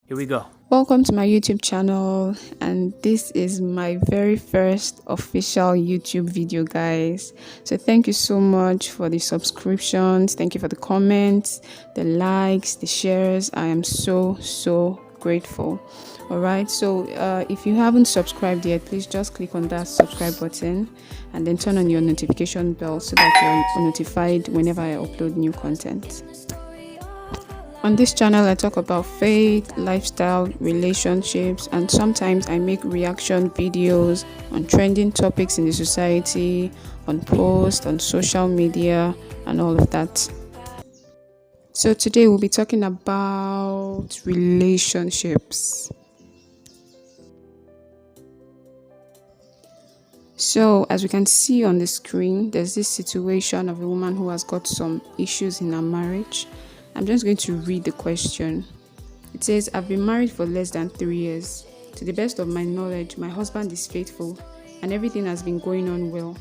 Here we go. Welcome to my YouTube channel, and this is my very first official YouTube video, guys. So, thank you so much for the subscriptions, thank you for the comments, the likes, the shares. I am so grateful. All right, so if you haven't subscribed yet, please just click on that subscribe button and then turn on your notification bell so that you're notified whenever I upload new content. On this channel, I talk about faith, lifestyle, relationships, and sometimes I make reaction videos on trending topics in the society, on posts, on social media, and all of that. So today we'll be talking about relationships. So, as we can see on the screen, there's this situation of a woman who has got some issues in her marriage. I'm just going to read the question. It says, I've been married for less than 3 years. To the best of my knowledge, my husband is faithful and everything has been going on well.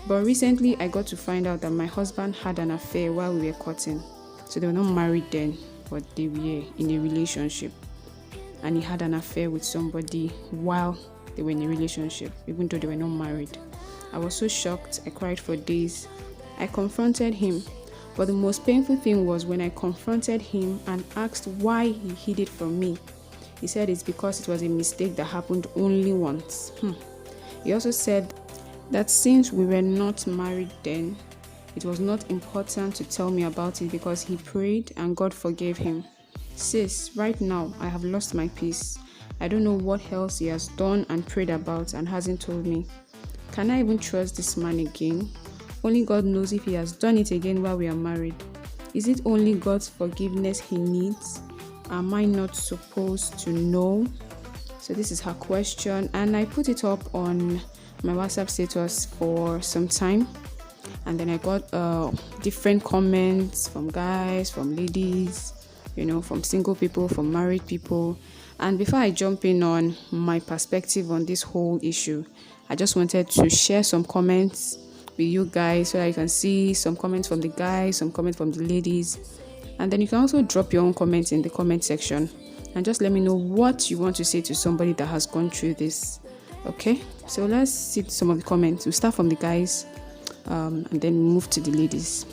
But recently, I got to find out that my husband had an affair while we were courting. So they were not married then, but they were in a relationship. And he had an affair with somebody while they were in a relationship, even though they were not married. I was so shocked, I cried for days. I confronted him, but the most painful thing was when I confronted him and asked why he hid it from me. He said it's because it was a mistake that happened only once. He also said that since we were not married then, it was not important to tell me about it because he prayed and God forgave him. Sis, right now I have lost my peace. I don't know what else he has done and prayed about and hasn't told me. Can I even trust this man again? Only God knows if he has done it again while we are married. Is it only God's forgiveness he needs? Am I not supposed to know? So this is her question, and I put it up on my WhatsApp status for some time, and then I got different comments from guys, from ladies, from single people, from married people. And before I jump in on my perspective on this whole issue, I just wanted to share some comments with you guys so that you can see some comments from the guys, some comments from the ladies. And then you can also drop your own comments in the comment section and just let me know what you want to say to somebody that has gone through this. Okay, so let's see some of the comments. We'll start from the guys and then move to the ladies.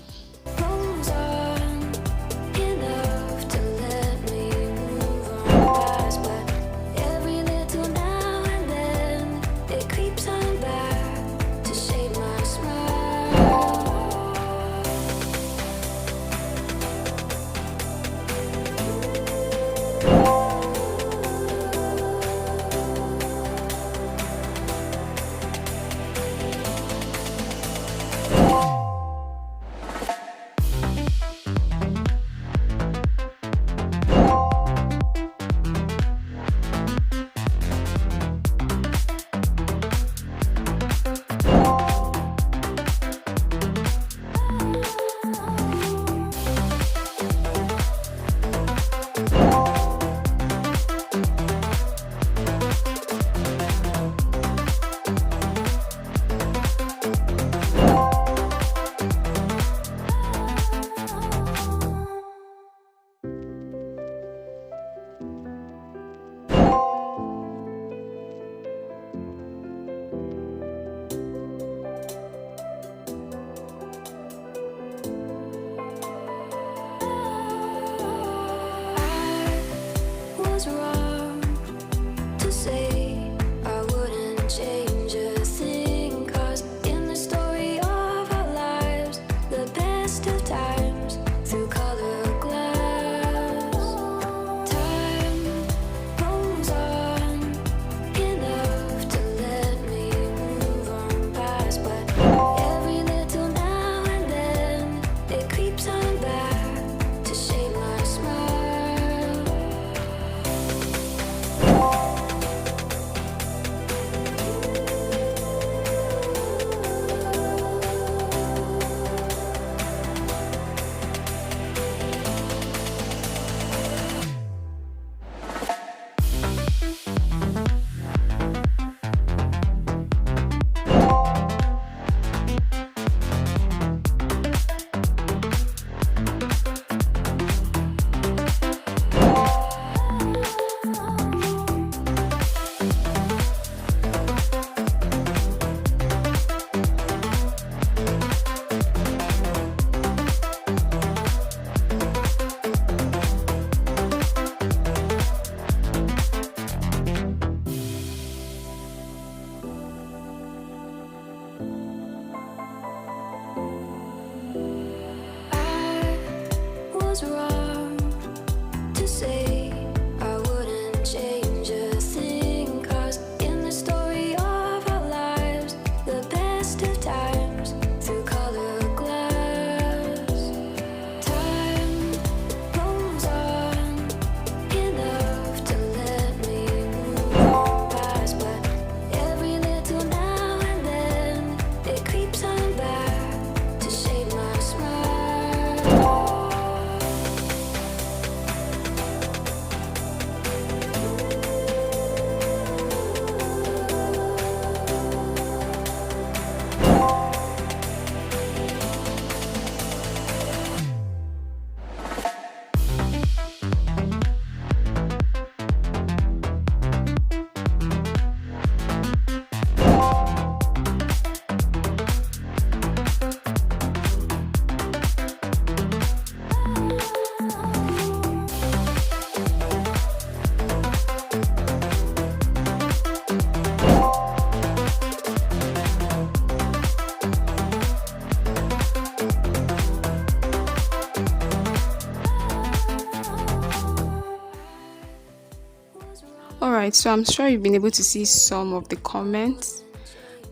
All right, so I'm sure you've been able to see some of the comments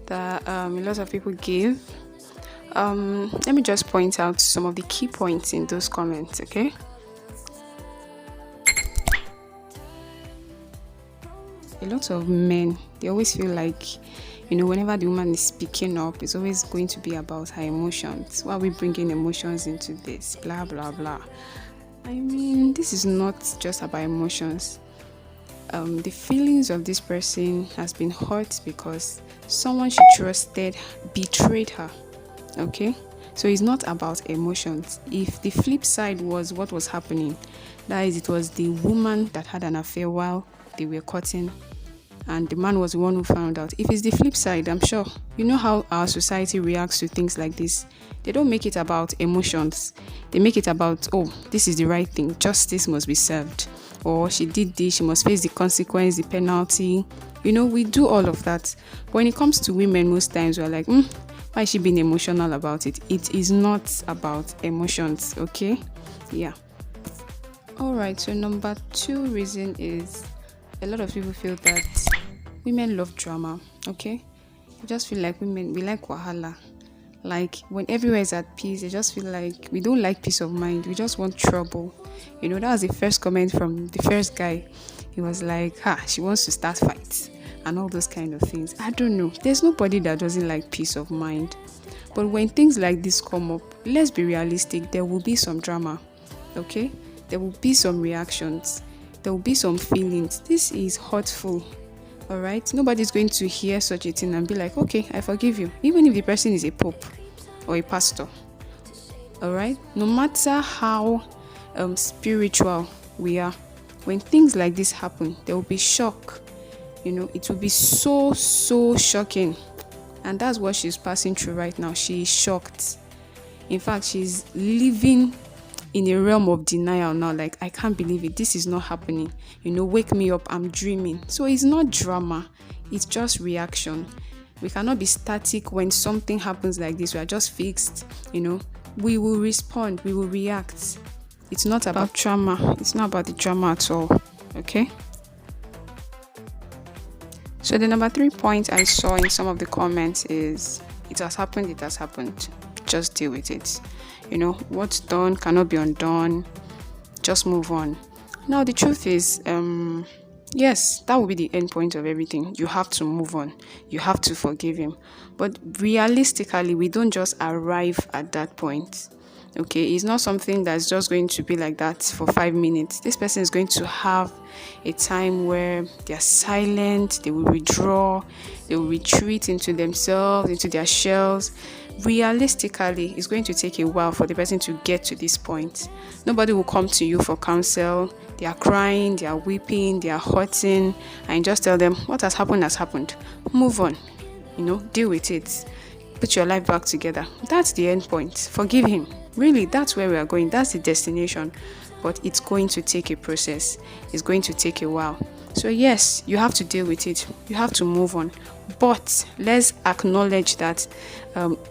that a lot of people gave. Let me just point out some of the key points in those comments, okay? A lot of men, they always feel like, whenever the woman is speaking up, it's always going to be about her emotions. Why are we bringing emotions into this? Blah, blah, blah. I mean, this is not just about emotions. The feelings of this person has been hurt because someone she trusted betrayed her. Okay, so it's not about emotions. If the flip side was what was happening, that is, it was the woman that had an affair while they were courting, and the man was the one who found out. If it's the flip side, I'm sure you know how our society reacts to things like this. They don't make it about emotions. They make it about, oh, this is the right thing. Justice must be served. Or she did this, she must face the consequence, the penalty. We do all of that. But when it comes to women, most times we're like, why is she being emotional about it? It is not about emotions, okay? Yeah. All right, so number 2 reason is a lot of people feel that women love drama, okay? I just feel like women, we like wahala. Like when everywhere is at peace, I just feel like we don't like peace of mind. We just want trouble. That was the first comment from the first guy. He was like, she wants to start fights and all those kind of things. I don't know. There's nobody that doesn't like peace of mind. But when things like this come up, let's be realistic. There will be some drama, okay? There will be some reactions. There will be some feelings. This is hurtful. All right, nobody's going to hear such a thing and be like, okay, I forgive you, even if the person is a pope or a pastor. All right, no matter how spiritual we are, when things like this happen, there will be shock. It will be so shocking, and that's what she's passing through right now. She is shocked. In fact, she's living in a realm of denial now, like, I can't believe it, this is not happening, wake me up, I'm dreaming. So it's not drama, it's just reaction. We cannot be static when something happens like this. We are just fixed. We will respond, we will react. It's not about drama. It's not about the drama at all, okay? So the number 3 point I saw in some of the comments is, it has happened, just deal with it. What's done cannot be undone. Just move on. Now, the truth is, yes, that will be the end point of everything. You have to move on. You have to forgive him. But realistically, we don't just arrive at that point. Okay, it's not something that's just going to be like that for 5 minutes. This person is going to have a time where they're silent, they will withdraw, they will retreat into themselves, into their shells. Realistically, it's going to take a while for the person to get to this point. Nobody will come to you for counsel. They are crying, they are weeping, they are hurting, and just tell them what has happened. Move on, deal with it. Put your life back together. That's the end point. Forgive him. Really, that's where we are going. That's the destination. But it's going to take a process. It's going to take a while. So yes, you have to deal with it. You have to move on. But let's acknowledge that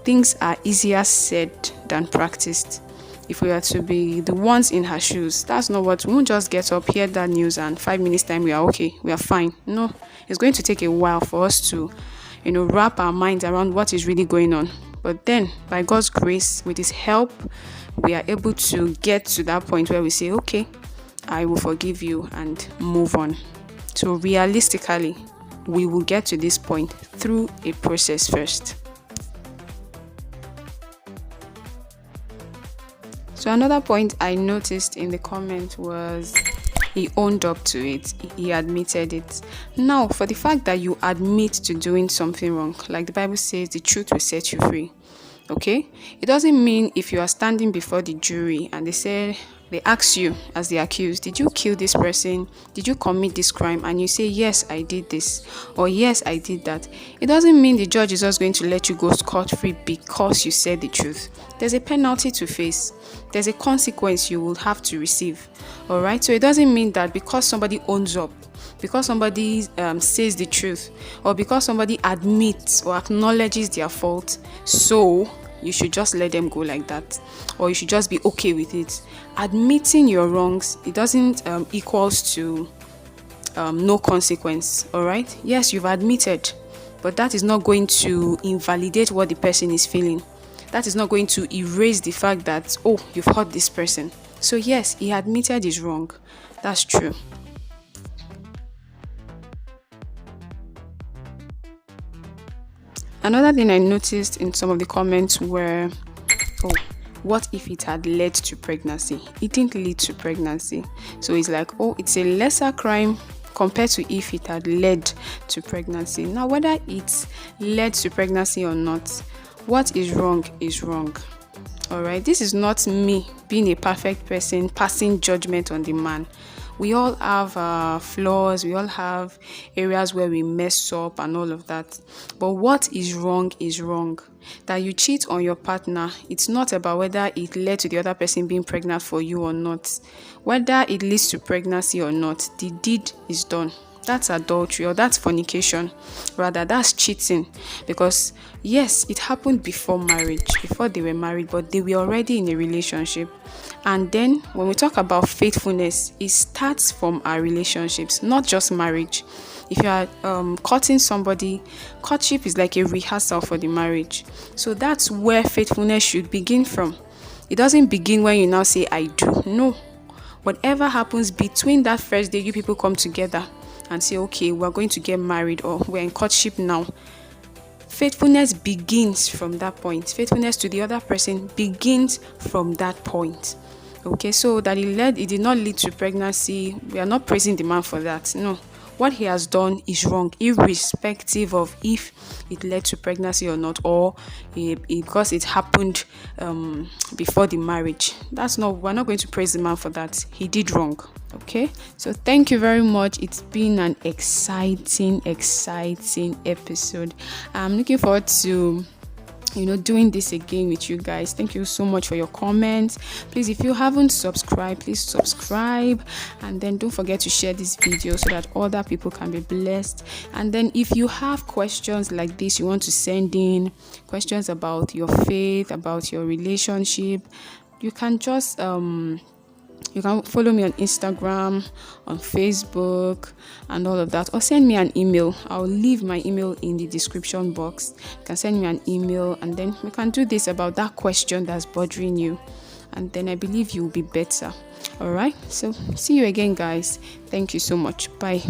things are easier said than practiced. If we are to be the ones in her shoes, that's not what. We won't just get up, hear that news, and 5 minutes time we are okay, we are fine. No, it's going to take a while for us to wrap our minds around what is really going on. But then, by God's grace, with His help, we are able to get to that point where we say, okay, I will forgive you and move on. So realistically, we will get to this point through a process first. So another point I noticed in the comment was he owned up to it. He admitted it. Now, for the fact that you admit to doing something wrong, like the Bible says, the truth will set you free. Okay? It doesn't mean if you are standing before the jury and they ask you as the accused, did you kill this person? Did you commit this crime? And you say, yes, I did this, or yes, I did that. It doesn't mean the judge is just going to let you go scot-free because you said the truth. There's a penalty to face. There's a consequence you will have to receive. All right? So it doesn't mean that because somebody owns up, because somebody says the truth, or because somebody admits or acknowledges their fault, so you should just let them go like that, or you should just be okay with it. Admitting your wrongs, it doesn't equals to no consequence. All right, yes, you've admitted, but that is not going to invalidate what the person is feeling. That is not going to erase the fact that, oh, you've hurt this person. So yes, he admitted he's wrong. That's true. Another thing I noticed in some of the comments were, oh, what if it had led to pregnancy? It didn't lead to pregnancy. So it's like, oh, it's a lesser crime compared to if it had led to pregnancy. Now, whether it led to pregnancy or not, what is wrong is wrong. All right, this is not me being a perfect person passing judgment on the man. We all have flaws, we all have areas where we mess up and all of that. But what is wrong is wrong. That you cheat on your partner, it's not about whether it led to the other person being pregnant for you or not. Whether it leads to pregnancy or not, the deed is done. That's adultery, or that's fornication. Rather, that's cheating. Because yes, it happened before marriage, before they were married, but they were already in a relationship. And then when we talk about faithfulness, it starts from our relationships, not just marriage. If you are courting somebody, courtship is like a rehearsal for the marriage. So that's where faithfulness should begin from. It doesn't begin when you now say I do. No. Whatever happens between that first day you people come together and say, okay, we're going to get married, or we're in courtship now, faithfulness begins from that point. Faithfulness to the other person begins from that point. Okay, so that it did not lead to pregnancy, we are not praising the man for that. No. What he has done is wrong, irrespective of if it led to pregnancy or not, or because it happened before the marriage. We're not going to praise the man for that. He did wrong. Okay, so thank you very much. It's been an exciting episode. I'm looking forward to doing this again with you guys. Thank you so much for your comments. Please, if you haven't subscribed, please subscribe, and then don't forget to share this video so that other people can be blessed. And then if you have questions like this, you want to send in questions about your faith, about your relationship, you can just you can follow me on Instagram, on Facebook, and all of that. Or send me an email. I'll leave my email in the description box. You can send me an email, and then we can do this about that question that's bothering you. And then I believe you'll be better. All right. So see you again, guys. Thank you so much. Bye.